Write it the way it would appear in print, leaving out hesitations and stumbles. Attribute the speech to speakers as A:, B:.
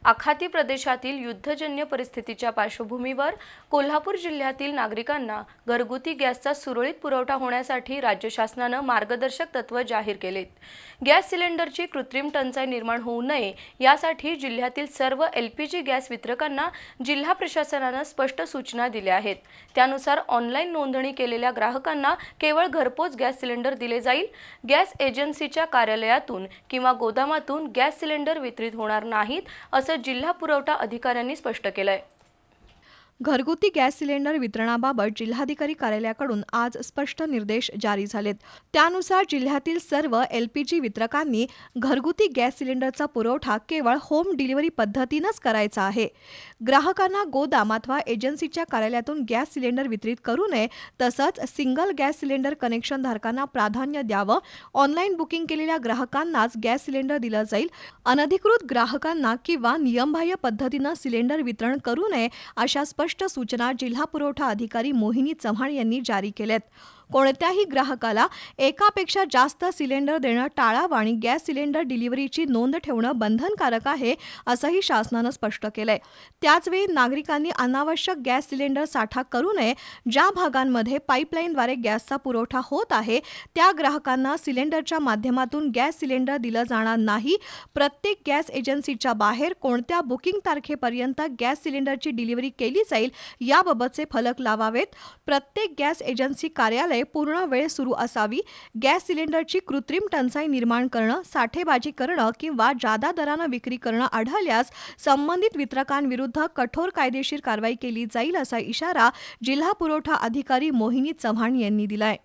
A: आखाती प्रदेशातील युद्धजन्य परिस्थितीच्या पार्श्वभूमीवर कोल्हापूर जिल्ह्यातील नागरिकांना घरगुती गॅसचा सुरळीत पुरवठा होण्यासाठी राज्य शासनाने मार्गदर्शक तत्त्व जाहीर केलेत। गॅस सिलेंडरची कृत्रिम टंचाई निर्माण होऊ नये यासाठी जिल्ह्यातील सर्व LPG गॅस वितरकांना जिल्हा प्रशासनाने स्पष्ट सूचना दिल्या आहेत। त्यानुसार ऑनलाईन नोंदणी केलेल्या ग्राहकांना केवळ घरपोच गॅस सिलेंडर दिले जाईल। गॅस एजन्सीच्या कार्यालयातून किंवा गोदामातून गॅस सिलेंडर वितरित होणार नाहीत असं जिल्हा पुरवठा अधिकाऱ्यांनी स्पष्ट केलंय।
B: घरगुती गॅस सिलेंडर वितरणाबाबत जिल्हाधिकारी कार्यालयाकडून आज स्पष्ट निर्देश जारी झालेत। त्यानुसार जिल्ह्यातील सर्व LPG वितरकांनी घरगुती गॅस सिलेंडरचा पुरवठा केवळ होम डिलिव्हरी पद्धतीनेच करायचा आहे। ग्राहकांना गोदाम अथवा एजन्सीच्या कार्यालयातून गॅस सिलेंडर वितरित करू नये, तसंच सिंगल गॅस सिलेंडर कनेक्शन धारकांना प्राधान्य द्यावं। ऑनलाईन बुकिंग केलेल्या ग्राहकांनाच गॅस सिलेंडर दिलं जाईल। अनधिकृत ग्राहकांना किंवा नियमबाह्य पद्धतीनं सिलेंडर वितरण करू नये अशा स्पष्ट सूचना जिल्हा पुरवठा अधिकारी मोहिनी चव्हाण यांनी जारी केल्यात। कोणत्याही ग्राहकाला एकापेक्षा जास्त सिलेंडर देणं टाळावं आणि गॅस सिलेंडर डिलिव्हरीची नोंद ठेवणं बंधनकारक आहे असंही शासनानं स्पष्ट केलंय। त्याचवेळी नागरिकांनी अनावश्यक गॅस सिलेंडर साठा करू नये। ज्या भागांमध्ये पाईपलाईनद्वारे गॅसचा पुरवठा होत आहे त्या ग्राहकांना सिलेंडरच्या माध्यमातून गॅस सिलेंडर दिलं जाणार नाही। प्रत्येक गॅस एजन्सीच्या बाहेर कोणत्या बुकिंग तारखेपर्यंत गॅस सिलेंडरची डिलिव्हरी केली जाईल याबाबतचे फलक लावावेत। प्रत्येक गॅस एजन्सी कार्यालय पूर्ण वेळ सुरू असावी। गॅस सिलेंडरची कृत्रिम टंचाई निर्माण करणं, साठेबाजी करणं किंवा जादा दरानं विक्री करणं आढळल्यास संबंधित वितरकांविरुद्ध कठोर कायदेशीर कारवाई केली जाईल असा इशारा जिल्हा पुरवठा अधिकारी मोहिनी चव्हाण यांनी दिलाय।